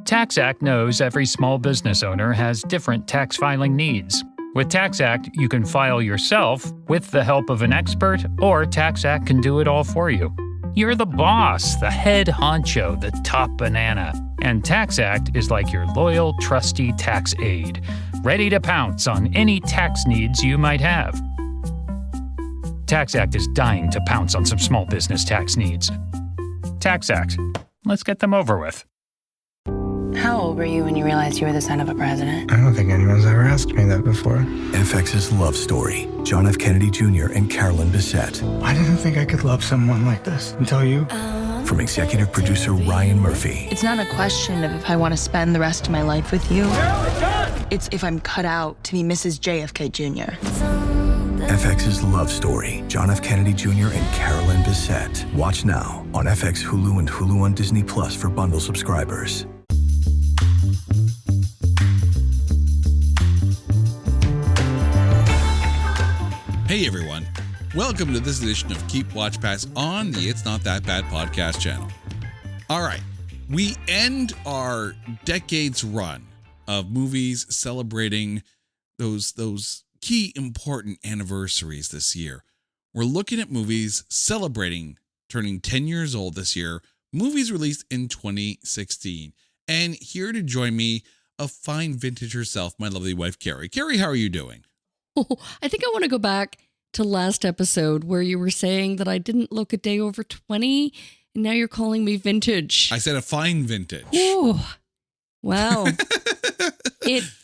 TaxAct knows every small business owner has different tax filing needs. With TaxAct, you can file yourself with the help of an expert, or TaxAct can do it all for you. You're the boss, the head honcho, the top banana. And TaxAct is like your loyal, trusty tax aide, ready to pounce on any tax needs you might have. TaxAct is dying to pounce on some small business tax needs. TaxAct. Let's get them over with. How old were you when you realized you were the son of a president? I don't think anyone's ever asked me that before. FX's Love Story. John F. Kennedy Jr. and Carolyn Bessette. I didn't think I could love someone like this until you. From executive producer Ryan Murphy. It's not a question of if I want to spend the rest of my life with you. It's if I'm cut out to be Mrs. JFK Jr. FX's Love Story. John F. Kennedy Jr. and Carolyn Bessette. Watch now on FX, Hulu, and Hulu on Disney Plus for bundle subscribers. Hey everyone, welcome to this edition of Keep Watch Pass on the It's Not That Bad podcast channel. All right, we end our decades run of movies celebrating those key important anniversaries this year. We're looking at movies celebrating turning 10 years old this year, movies released in 2016. And here to join me, a fine vintage herself, my lovely wife, Carrie. Carrie, how are you doing? Oh, I think I want to go back to last episode where you were saying that I didn't look a day over 20, and now you're calling me vintage. I said a fine vintage. Oh, wow.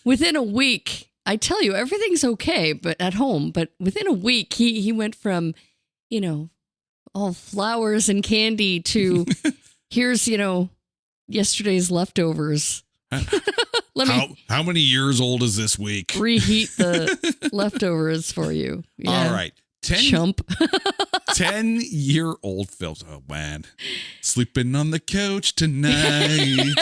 Within a week, I tell you, everything's okay, but at home. But within a week, he went from, all flowers and candy to here's, yesterday's leftovers. How many years old is this week? Reheat the leftovers for you. Yeah. All right. Chump. 10-year-old films. Oh, man. Sleeping on the couch tonight.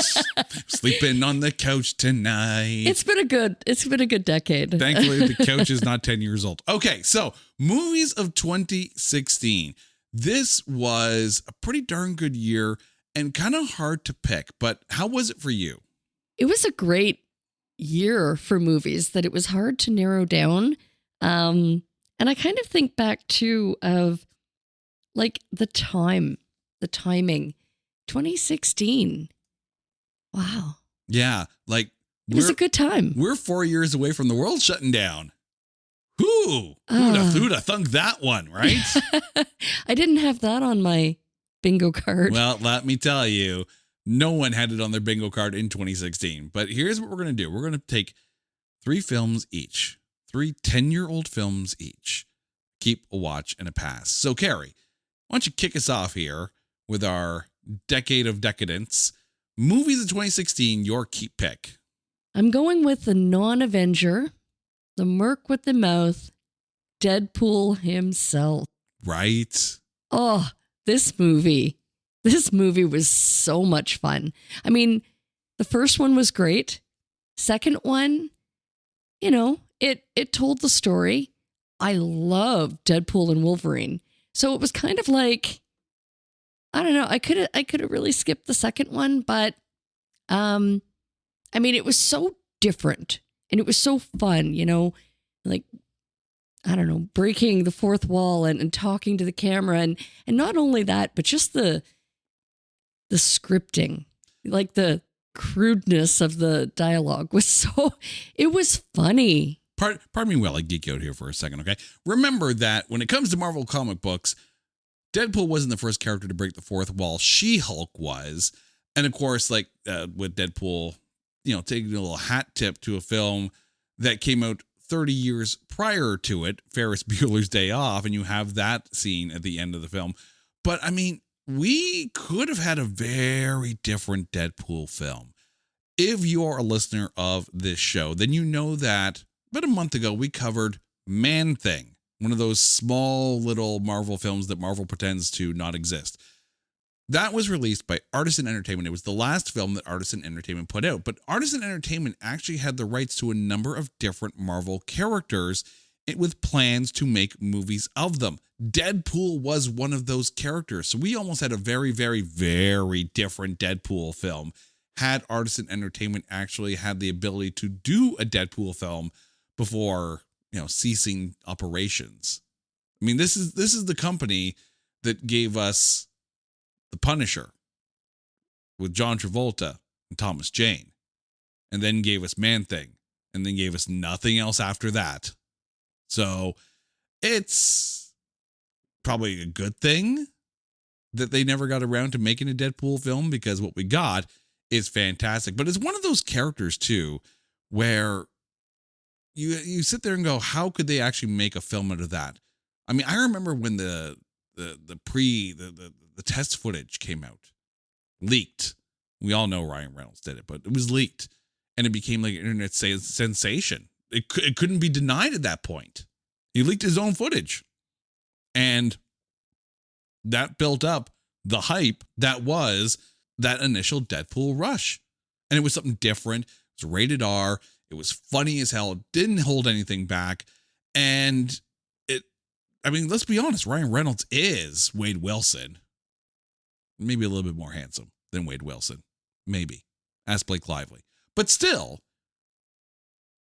Sleeping on the couch tonight. It's been a good decade. Thankfully, the couch is not 10 years old. Okay, so movies of 2016. This was a pretty darn good year and kind of hard to pick, but how was it for you? It was a great year for movies that it was hard to narrow down. And I kind of think back too of like the timing, 2016. Wow. Yeah. Like it was a good time. We're 4 years away from the world shutting down. Who'd have thunk that one, right? I didn't have that on my bingo card. Well, let me tell you, no one had it on their bingo card in 2016. But here's what we're going to do. We're going to take 3 films each, 3 10-year-old films each. Keep a watch and a pass. So, Carrie, why don't you kick us off here with our decade of decadence? Movies of 2016, your keep pick. I'm going with the non-Avenger, the Merc with the mouth, Deadpool himself. Right. Oh, this movie was so much fun. I mean, the first one was great. Second one, it told the story. I love Deadpool and Wolverine. So it was kind of like, I don't know, I could have really skipped the second one, but it was so different and it was so fun, like, I don't know, breaking the fourth wall and talking to the camera and not only that, but just the scripting, like the crudeness of the dialogue it was funny. Pardon me while I geek out here for a second, okay? Remember that when it comes to Marvel comic books, Deadpool wasn't the first character to break the fourth wall. She-Hulk was. And of course, like with Deadpool, taking a little hat tip to a film that came out 30 years prior to it, Ferris Bueller's Day Off, and you have that scene at the end of the film. But we could have had a very different Deadpool film. If you're a listener of this show, then you know that about a month ago, we covered Man-Thing, one of those small little Marvel films that Marvel pretends to not exist. That was released by Artisan Entertainment. It was the last film that Artisan Entertainment put out, but Artisan Entertainment actually had the rights to a number of different Marvel characters with plans to make movies of them. Deadpool was one of those characters. So we almost had a very, very, very different Deadpool film had Artisan Entertainment actually had the ability to do a Deadpool film before, ceasing operations. I mean, this is the company that gave us The Punisher with John Travolta and Thomas Jane, and then gave us Man-Thing, and then gave us nothing else after that. So it's probably a good thing that they never got around to making a Deadpool film, because what we got is fantastic. But it's one of those characters too, where you sit there and go, how could they actually make a film out of that? I mean, I remember when the test footage came out, leaked. We all know Ryan Reynolds did it, but it was leaked, and it became like an internet sensation. It couldn't be denied at that point. He leaked his own footage, and that built up the hype that was that initial Deadpool rush. And it was something different. It was rated R. It was funny as hell. It didn't hold anything back. And let's be honest, Ryan Reynolds is Wade Wilson. Maybe a little bit more handsome than Wade Wilson. Maybe. Ask Blake Lively. But still,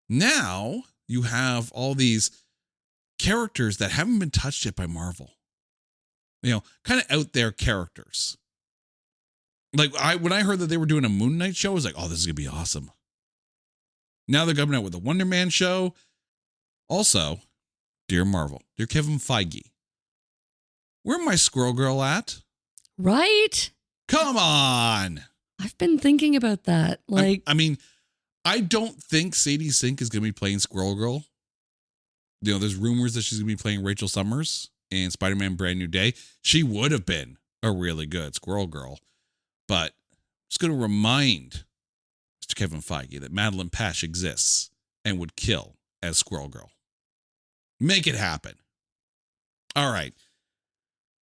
now you have all these characters that haven't been touched yet by Marvel. Kind of out there characters. Like when I heard that they were doing a Moon Knight show, I was like, oh, this is going to be awesome. Now they're coming out with a Wonder Man show. Also, dear Marvel, dear Kevin Feige, where my Squirrel Girl at? Right? Come on. I've been thinking about that. I don't think Sadie Sink is going to be playing Squirrel Girl. There's rumors that she's going to be playing Rachel Summers in Spider-Man Brand New Day. She would have been a really good Squirrel Girl. But I'm just going to remind Mr. Kevin Feige that Madeline Pesh exists and would kill as Squirrel Girl. Make it happen. All right.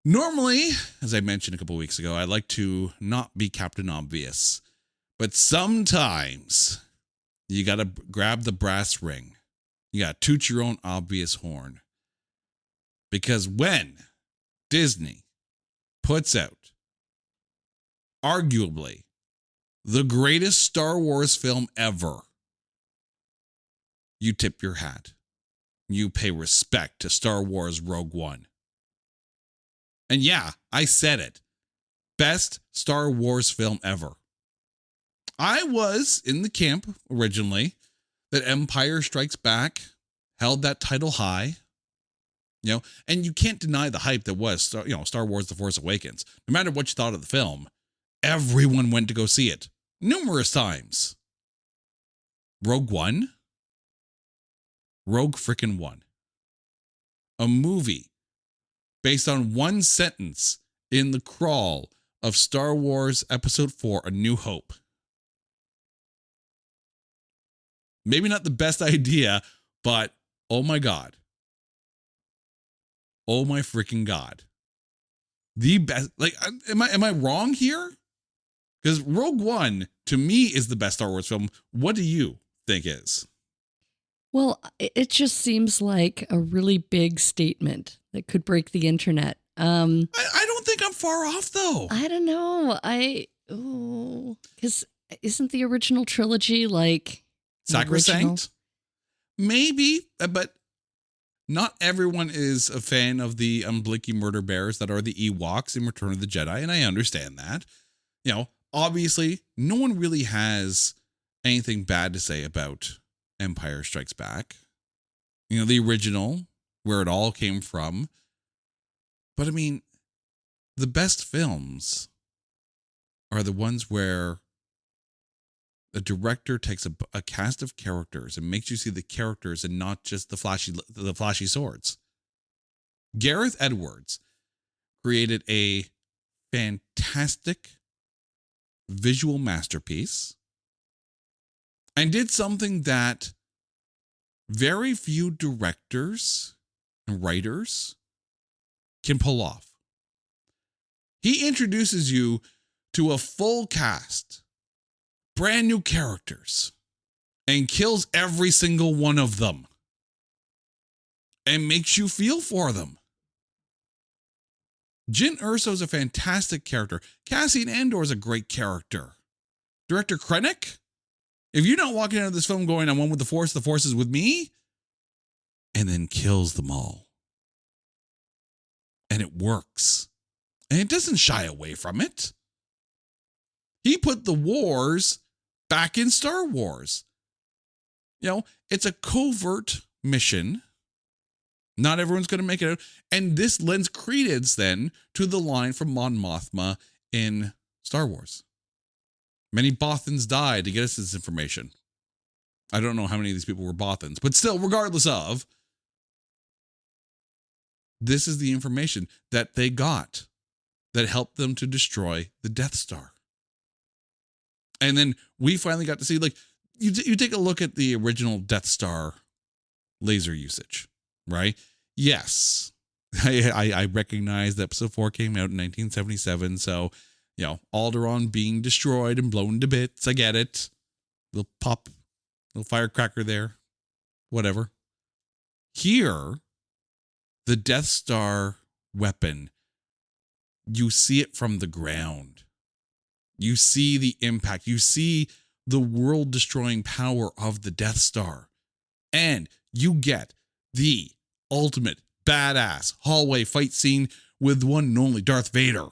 Normally, as I mentioned a couple weeks ago, I like to not be Captain Obvious. But sometimes you got to grab the brass ring. You got to toot your own obvious horn. Because when Disney puts out arguably the greatest Star Wars film ever, you tip your hat. You pay respect to Star Wars Rogue One. And yeah, I said it. Best Star Wars film ever. I was in the camp originally that Empire Strikes Back held that title high. And you can't deny the hype that was Star Wars The Force Awakens. No matter what you thought of the film, everyone went to go see it numerous times. Rogue One? Rogue frickin' One. A movie based on one sentence in the crawl of Star Wars Episode 4, A New Hope. Maybe not the best idea, but oh my God. Oh my freaking God. The best, am I wrong here? Because Rogue One, to me, is the best Star Wars film. What do you think is? Well, it just seems like a really big statement that could break the internet. I don't think I'm far off, though. I don't know. Because isn't the original trilogy like sacrosanct? Maybe, but not everyone is a fan of the unblinking murder bears that are the Ewoks in Return of the Jedi, and I understand that. Obviously, no one really has anything bad to say about Empire Strikes Back. The original, where it all came from. But the best films are the ones where the director takes a cast of characters and makes you see the characters and not just the flashy swords. Gareth Edwards created a fantastic visual masterpiece and did something that very few directors and writers can pull off. He introduces you to a full cast, brand new characters, and kills every single one of them and makes you feel for them. Jyn Erso is a fantastic character. Cassian Andor is a great character. Director Krennic? If you're not walking out of this film going, I'm one with the Force is with me, and then kills them all. And it works. And it doesn't shy away from it. He put the wars back in Star Wars. You know, it's a covert mission. Not everyone's going to make it out. And this lends credence then to the line from Mon Mothma in Star Wars. Many Bothans died to get us this information. I don't know how many of these people were Bothans, but still, regardless of, this is the information that they got that helped them to destroy the Death Star. And then we finally got to see, like, you take a look at the original Death Star laser usage, right? Yes, I recognize that episode 4 came out in 1977, so, you know, Alderaan being destroyed and blown to bits, I get it. Little pop, little firecracker there, whatever. Here, the Death Star weapon, you see it from the ground. You see the impact. You see the world-destroying power of the Death Star. And you get the ultimate badass hallway fight scene with one and only Darth Vader.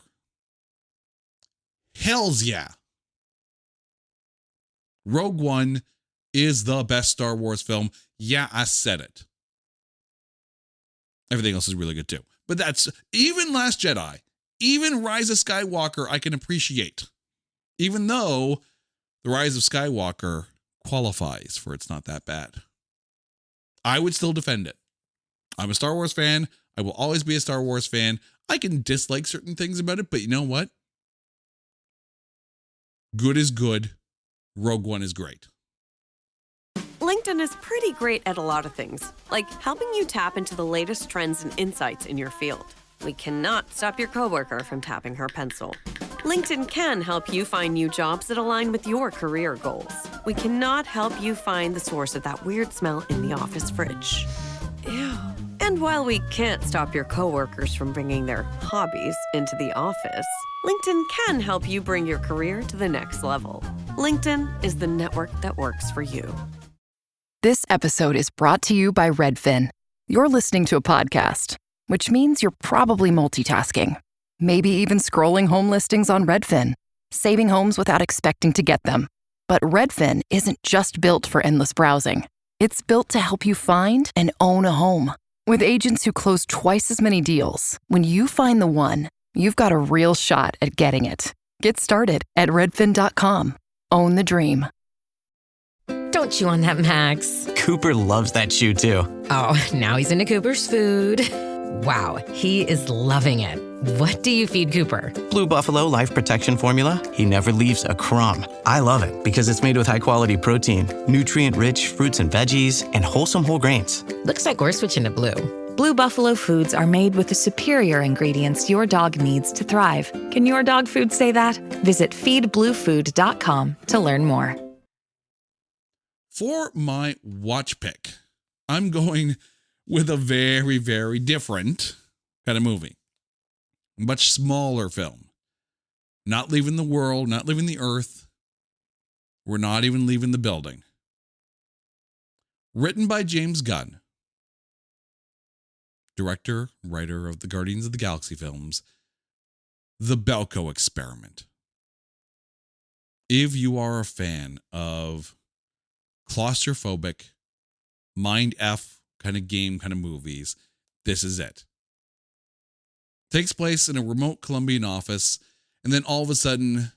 Hells yeah. Rogue One is the best Star Wars film. Yeah, I said it. Everything else is really good too. But that's, even Last Jedi, even Rise of Skywalker, I can appreciate. Even though the Rise of Skywalker qualifies for it's not that bad. I would still defend it. I'm a Star Wars fan. I will always be a Star Wars fan. I can dislike certain things about it, but you know what? Good is good. Rogue One is great. LinkedIn is pretty great at a lot of things, like helping you tap into the latest trends and insights in your field. We cannot stop your coworker from tapping her pencil. LinkedIn can help you find new jobs that align with your career goals. We cannot help you find the source of that weird smell in the office fridge. Ew. And while we can't stop your coworkers from bringing their hobbies into the office, LinkedIn can help you bring your career to the next level. LinkedIn is the network that works for you. This episode is brought to you by Redfin. You're listening to a podcast, which means you're probably multitasking. Maybe even scrolling home listings on Redfin, saving homes without expecting to get them. But Redfin isn't just built for endless browsing. It's built to help you find and own a home. With agents who close twice as many deals, when you find the one, you've got a real shot at getting it. Get started at redfin.com. Own the dream. Don't chew on that, Max. Cooper loves that chew too. Oh, now he's into Cooper's food. Wow, he is loving it. What do you feed Cooper? Blue Buffalo Life Protection Formula. He never leaves a crumb. I love it because it's made with high-quality protein, nutrient-rich fruits and veggies, and wholesome whole grains. Looks like we're switching to Blue. Blue Buffalo foods are made with the superior ingredients your dog needs to thrive. Can your dog food say that? Visit feedbluefood.com to learn more. For my watch pick, I'm going with a very, very different kind of movie. Much smaller film. Not leaving the world, not leaving the earth. We're not even leaving the building. Written by James Gunn. Director, writer of the Guardians of the Galaxy films. The Belko Experiment. If you are a fan of claustrophobic, mind F kind of game kind of movies, this is it. Takes place in a remote Colombian office, and then all of a sudden,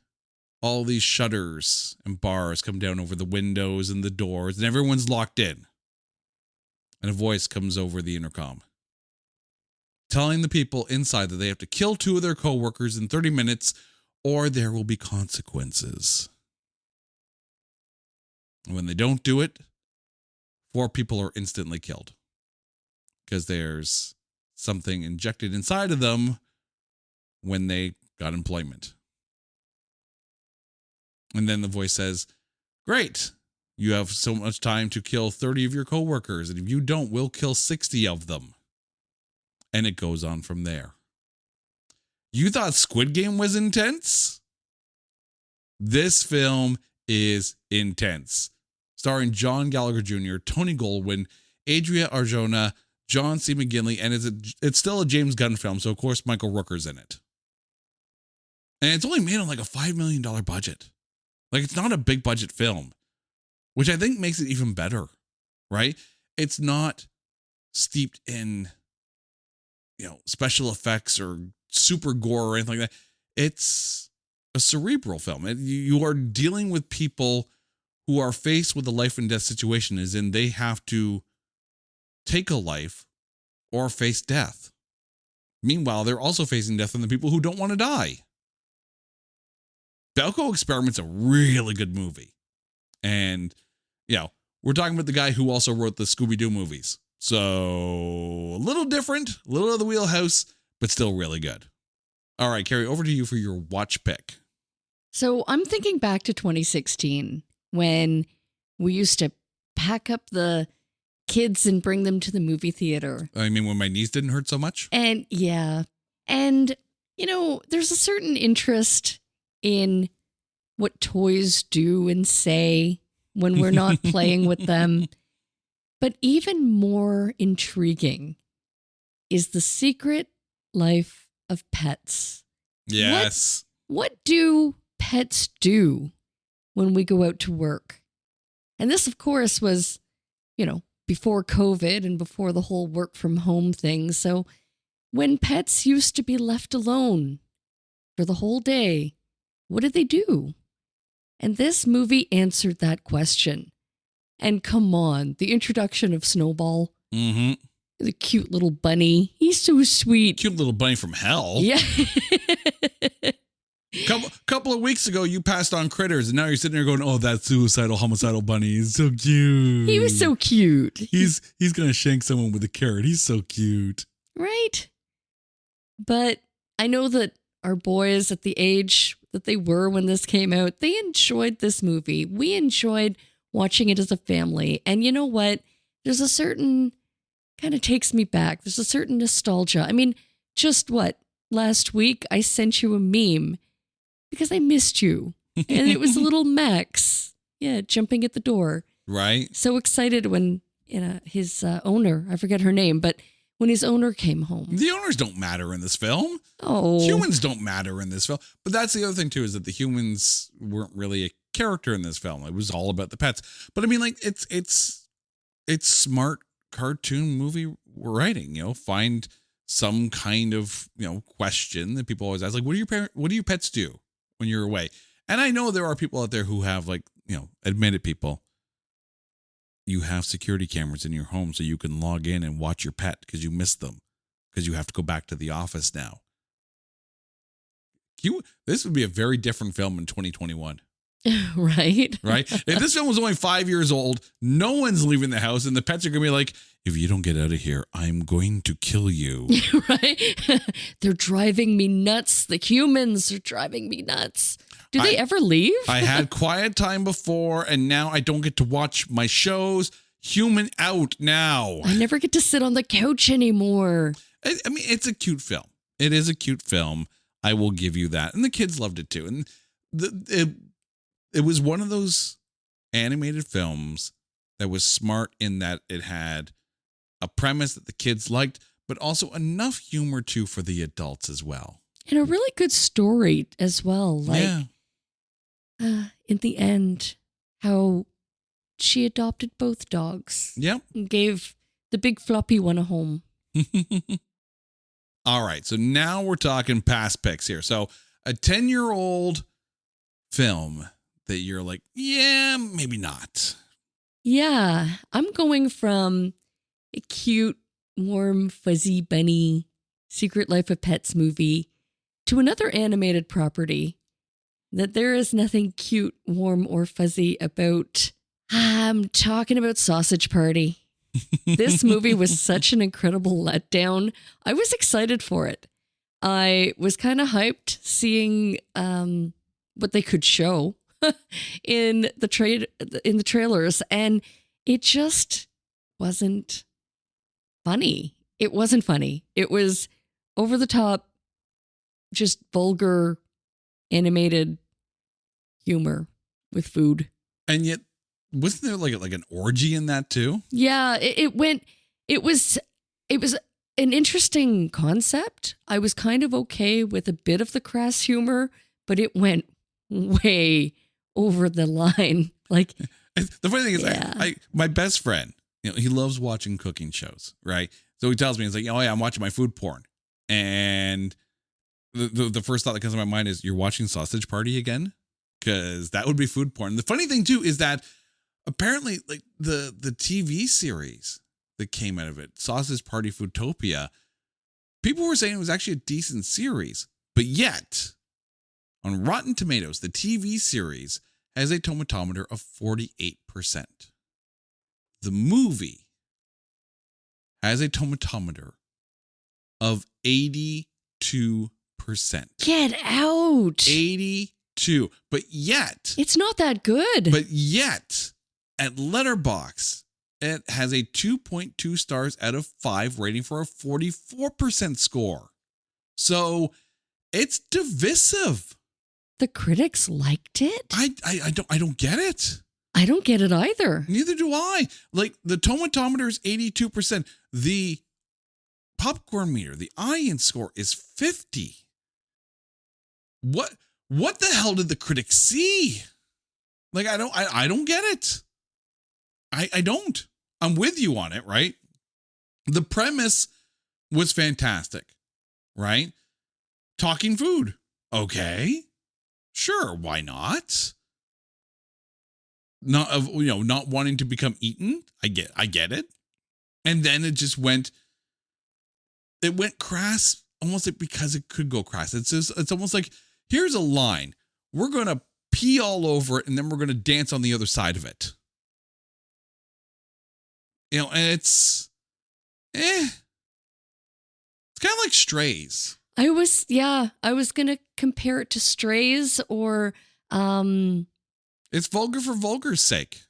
all these shutters and bars come down over the windows and the doors, and everyone's locked in. And a voice comes over the intercom, telling the people inside that they have to kill 2 of their coworkers in 30 minutes, or there will be consequences. And when they don't do it, 4 people are instantly killed because there's something injected inside of them when they got employment. And then the voice says, great, you have so much time to kill 30 of your coworkers, and if you don't, we'll kill 60 of them. And it goes on from there. You thought Squid Game was intense? This film is intense. Starring John Gallagher Jr., Tony Goldwyn, Adria Arjona, John C. McGinley, and it's still a James Gunn film, so of course Michael Rooker's in it. And it's only made on like a $5 million budget. Like, it's not a big budget film, which I think makes it even better, right? It's not steeped in, special effects or super gore or anything like that. It's a cerebral film. You are dealing with people who are faced with a life and death situation, as in they have to take a life or face death. Meanwhile, they're also facing death from the people who don't want to die. Belko Experiment's a really good movie. And, we're talking about the guy who also wrote the Scooby-Doo movies. So, a little different, a little of the wheelhouse, but still really good. All right, Carrie, over to you for your watch pick. So I'm thinking back to 2016 when we used to pack up the kids and bring them to the movie theater. I mean, when my knees didn't hurt so much? And there's a certain interest in what toys do and say when we're not playing with them. But even more intriguing is The Secret Life of Pets. Yes. What do pets do when we go out to work? And this, of course, was, before COVID and before the whole work from home thing. So when pets used to be left alone for the whole day, what did they do? And this movie answered that question. And come on, the introduction of Snowball. Mm-hmm. The cute little bunny. He's so sweet. Cute little bunny from hell. Yeah. Couple of weeks ago, you passed on Critters, and now you're sitting there going, "Oh, that suicidal, homicidal bunny is so cute. He was so cute. He's gonna shank someone with a carrot. He's so cute, right?" But I know that our boys, at the age that they were when this came out, they enjoyed this movie. We enjoyed watching it as a family, and you know what? There's a certain kind of takes me back. There's a certain nostalgia. I mean, just last week I sent you a meme. Because I missed you. And it was a little Max. Yeah, jumping at the door. Right. So excited when his owner, I forget her name, but when his owner came home. The owners don't matter in this film. Oh. Humans don't matter in this film. But that's the other thing, too, is that the humans weren't really a character in this film. It was all about the pets. But I mean, like, it's smart cartoon movie writing, find some kind of, question that people always ask. Like, what do your pets do when you're away? And I know there are people out there who have, like, admitted people. You have security cameras in your home so you can log in and watch your pet because you missed them because you have to go back to the office now. This would be a very different film in 2021. Right. Right. If this film was only 5 years old, no one's leaving the house and the pets are going to be like, if you don't get out of here, I'm going to kill you. Right. They're driving me nuts. The humans are driving me nuts. Do they ever leave? I had quiet time before and now I don't get to watch my shows. Human out now. I never get to sit on the couch anymore. I mean, it's a cute film. It is a cute film. I will give you that. And the kids loved it too. And it was one of those animated films that was smart in that it had a premise that the kids liked, but also enough humor too for the adults as well. And a really good story as well. Like, in the end, how she adopted both dogs. Yep. And gave the big floppy one a home. All right. So now we're talking past picks here. So a 10-year-old film that you're like, yeah, maybe not. Yeah. I'm going from a cute, warm, fuzzy bunny Secret Life of Pets movie to another animated property that there is nothing cute, warm, or fuzzy about. I'm talking about Sausage Party. This movie was such an incredible letdown. I was excited for it. I was kind of hyped seeing what they could show in the trailers, and it just wasn't funny. It wasn't funny. It was over the top, just vulgar, animated humor with food. And yet, wasn't there like an orgy in that too? Yeah, it was an interesting concept. I was kind of okay with a bit of the crass humor, but it went way over the line. Like, the funny thing is, yeah. my best friend, he loves watching cooking shows, right? So he tells me, he's like, oh yeah, I'm watching my food porn. And the first thought that comes to my mind is, you're watching Sausage Party again? Because that would be food porn. The funny thing too is that apparently, like the TV series that came out of it, Sausage Party Foodtopia, people were saying it was actually a decent series, but yet on Rotten Tomatoes, the TV series has a tomatometer of 48%. The movie has a tomatometer of 82%. Get out. 82. But yet, It's not that good. but yet at Letterboxd, it has a 2.2 stars out of 5 rating for a 44% score. So it's divisive. The critics liked it? I don't get it. I don't get it either. Neither do I. Like, the tomatometer is 82%. The popcorn meter, the IN score is 50. What the hell did the critics see? Like, I don't get it. I don't. I'm with you on it, right? The premise was fantastic, right? Talking food. Okay. Sure, why not? Not wanting to become eaten. I get it. And then it just went crass, almost like because it could go crass. It's almost like, here's a line. We're going to pee all over it and then we're going to dance on the other side of it. And it's kind of like Strays. I was going to compare it to Strays or It's vulgar for vulgar's sake.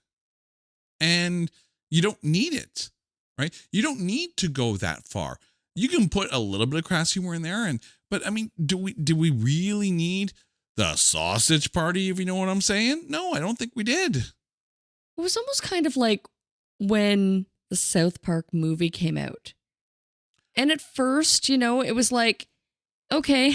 And you don't need it, right? You don't need to go that far. You can put a little bit of crass humor in there, but I mean, do we really need the Sausage Party, if you know what I'm saying? No, I don't think we did. It was almost kind of like when the South Park movie came out. And at first, it was like, okay,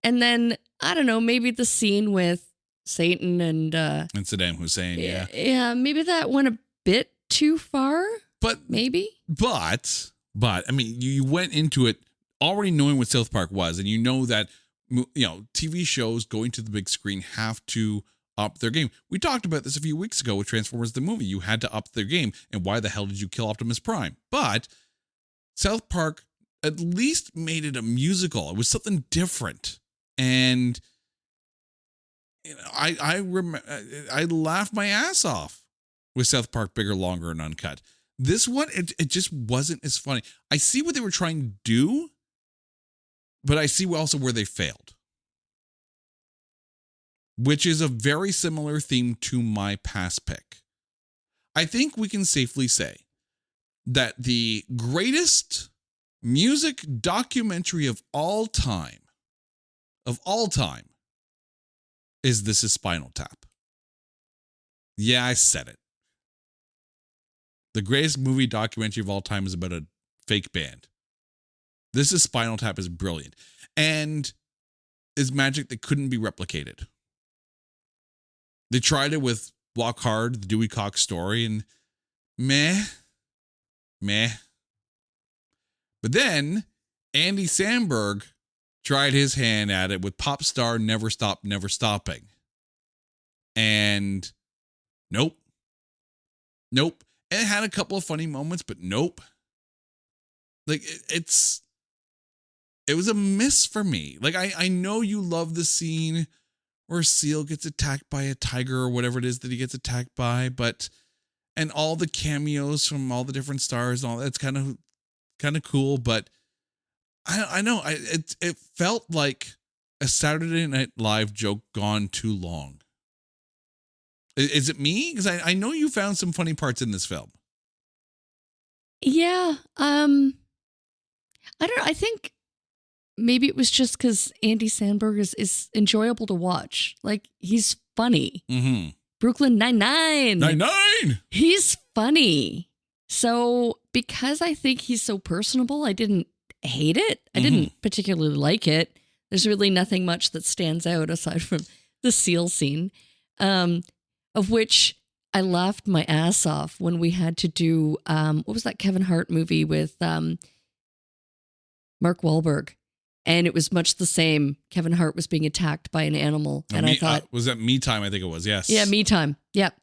and then, I don't know, maybe the scene with Satan and Saddam Hussein, yeah. Yeah, maybe that went a bit too far. But I mean, you went into it already knowing what South Park was, and you know that TV shows going to the big screen have to up their game. We talked about this a few weeks ago with Transformers the movie. You had to up their game, and why the hell did you kill Optimus Prime? But South Park at least made it a musical. It was something different, and I laughed my ass off with South Park Bigger, Longer, and Uncut. This one, it just wasn't as funny. I see what they were trying to do, but I see also where they failed, which is a very similar theme to my past pick. I think we can safely say that the greatest music documentary of all time, is This Is Spinal Tap. Yeah, I said it. The greatest movie documentary of all time is about a fake band. This Is Spinal Tap is brilliant and is magic that couldn't be replicated. They tried it with Walk Hard, the Dewey Cox story, and meh. But then Andy Samberg tried his hand at it with Pop Star Never Stop, Never Stopping. And nope. It had a couple of funny moments, but nope. Like, it was a miss for me. Like, I know you love the scene where Seal gets attacked by a tiger or whatever it is that he gets attacked by, and all the cameos from all the different stars and all that's kind of cool, but I know it felt like a Saturday Night Live joke gone too long. Is it me? Because I know you found some funny parts in this film. Yeah. I don't know. I think maybe it was just because Andy Samberg is enjoyable to watch. Like, he's funny. Mm-hmm. Brooklyn Nine-Nine. Nine-Nine! He's funny. So because I think he's so personable, I didn't hate it. I didn't particularly like it. There's really nothing much that stands out aside from the seal scene, of which I laughed my ass off when we had to do, what was that Kevin Hart movie with Mark Wahlberg? And it was much the same. Kevin Hart was being attacked by an animal. And I thought, was that Me Time? I think it was. Yes. Yeah, Me Time. Yep.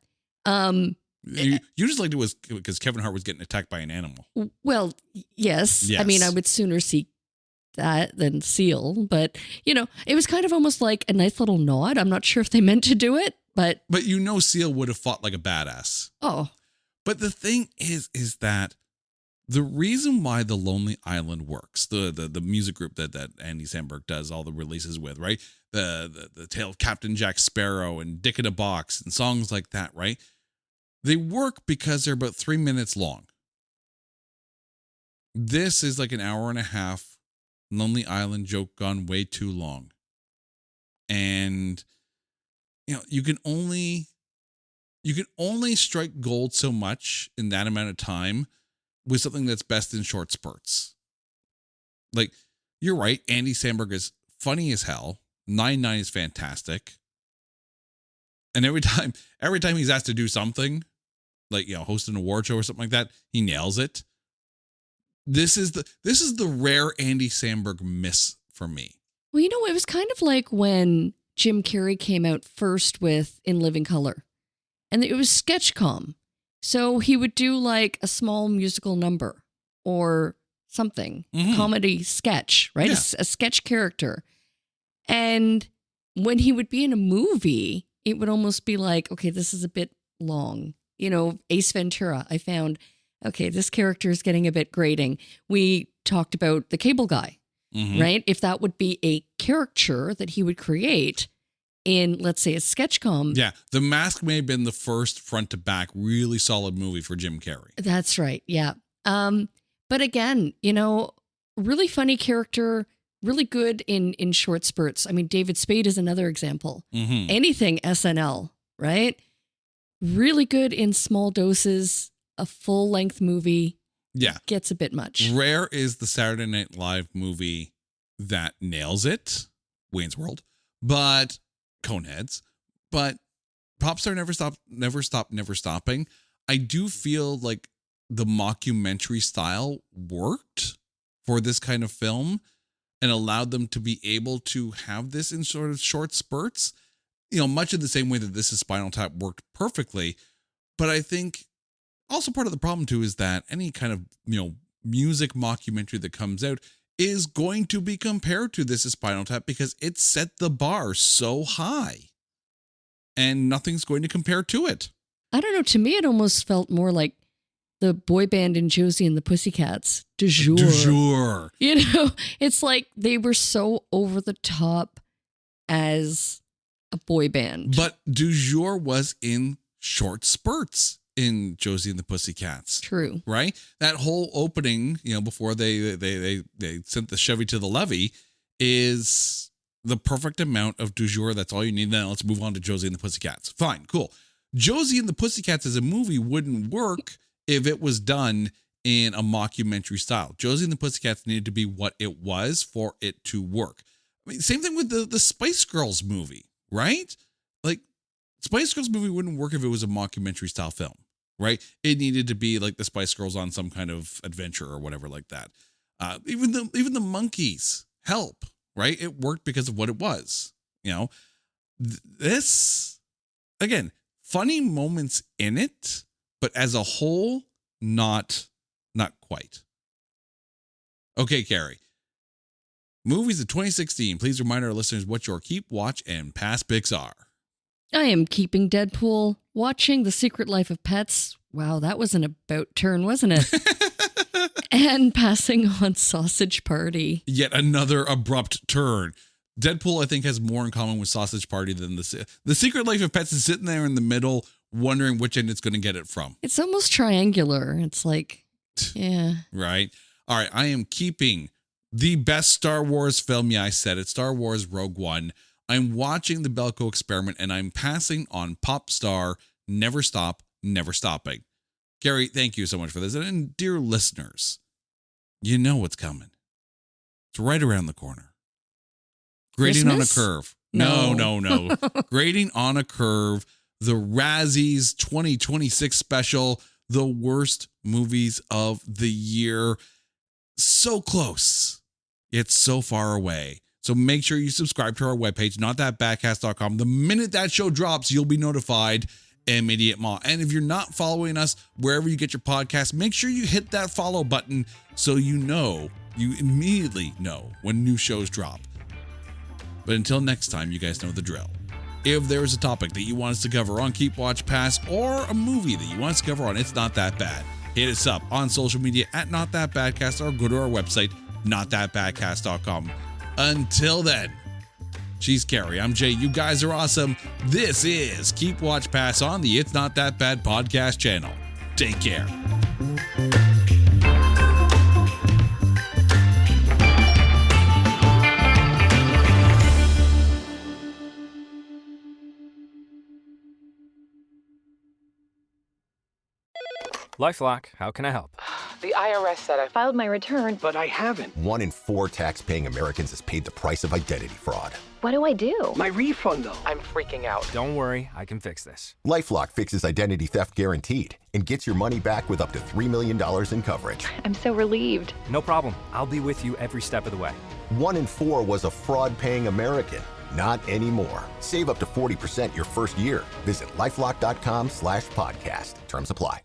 You just liked it was because Kevin Hart was getting attacked by an animal. Well, yes. I mean, I would sooner see that than Seal, but it was kind of almost like a nice little nod. I'm not sure if they meant to do it, but Seal would have fought like a badass. Oh, but the thing is that the reason why The Lonely Island works, the music group that Andy Samberg does all the releases with, right? The Tale of Captain Jack Sparrow and Dick in a Box and songs like that, right? They work because they're about 3 minutes long. This is like an hour and a half Lonely Island joke gone way too long. And you can only strike gold so much in that amount of time with something that's best in short spurts. Like, you're right, Andy Samberg is funny as hell. 9-9 is fantastic. And every time he's asked to do something, like, host an award show or something like that, he nails it. This is the rare Andy Samberg miss for me. Well, it was kind of like when Jim Carrey came out first with In Living Color. And it was sketchcom. So he would do like a small musical number or something, comedy sketch, right? Yeah. A sketch character. And when he would be in a movie, it would almost be like, okay, this is a bit long. Ace Ventura, I found, okay, this character is getting a bit grating. We talked about The Cable Guy, right? If that would be a caricature that he would create in, let's say, a sketchcom. Yeah, The Mask may have been the first front to back really solid movie for Jim Carrey. That's right, yeah. But again, really funny character, really good in short spurts. I mean, David Spade is another example. Anything SNL, right? Really good in small doses. A full-length movie gets a bit much. Rare is the Saturday Night Live movie that nails it. Wayne's World. But Coneheads. But Popstar Never Stopping. I do feel like the mockumentary style worked for this kind of film and allowed them to be able to have this in sort of short spurts. Much in the same way that This Is Spinal Tap worked perfectly. But I think also part of the problem too is that any kind of, music mockumentary that comes out is going to be compared to This Is Spinal Tap because it set the bar so high and nothing's going to compare to it. I don't know. To me, it almost felt more like the boy band in Josie and the Pussycats. Du jour. Du jour. It's like they were so over the top as a boy band. But Du jour was in short spurts in Josie and the Pussycats. True. Right? That whole opening, before they sent the Chevy to the levee is the perfect amount of Du jour. That's all you need. Then let's move on to Josie and the Pussycats. Fine, cool. Josie and the Pussycats as a movie wouldn't work if it was done in a mockumentary style. Josie and the Pussycats needed to be what it was for it to work. I mean, same thing with the Spice Girls movie, right? Like, Spice Girls movie wouldn't work if it was a mockumentary style film, right? It needed to be like the Spice Girls on some kind of adventure or whatever like that. Even the Monkees, Help, right? It worked because of what it was. This, again, funny moments in it, but as a whole, not quite. Okay, Carrie. Movies of 2016. Please remind our listeners what your keep, watch, and pass picks are. I am keeping Deadpool, watching The Secret Life of Pets. Wow, that was an about turn, wasn't it? And passing on Sausage Party. Yet another abrupt turn. Deadpool, I think, has more in common with Sausage Party than The Secret Life of Pets is sitting there in the middle, wondering which end it's going to get it from. It's almost triangular. It's like, yeah. Right. All right. I am keeping the best Star Wars film. Yeah, I said it. Star Wars Rogue One. I'm watching the Belko experiment and I'm passing on pop star Never Stop, Never Stopping. Gary, thank you so much for this. And dear listeners, you know what's coming. It's right around the corner. Grading Christmas? on a curve. No. No. Grading on a curve. The Razzies 2026 special. The worst movies of the year. So close. It's so far away. So make sure you subscribe to our webpage, notthatbadcast.com. The minute that show drops, you'll be notified. Immediate Maw. And if you're not following us wherever you get your podcast, make sure you hit that follow button so you immediately know when new shows drop. But until next time, you guys know the drill. If there is a topic that you want us to cover on Keep Watch Pass or a movie that you want us to cover on It's Not That Bad, hit us up on social media at Not That Badcast or go to our website, notthatbadcast.com. Until then, she's Carrie. I'm Jay. You guys are awesome. This is Keep Watch Pass on the It's Not That Bad podcast channel. Take care. LifeLock, how can I help? The IRS said I filed my return, But I haven't. 1 in 4 tax-paying Americans has paid the price of identity fraud. What do I do? My refund, though. I'm freaking out. Don't worry, I can fix this. LifeLock fixes identity theft guaranteed and gets your money back with up to $3 million in coverage. I'm so relieved. No problem. I'll be with you every step of the way. 1 in 4 was a fraud-paying American. Not anymore. Save up to 40% your first year. Visit LifeLock.com/podcast. Terms apply.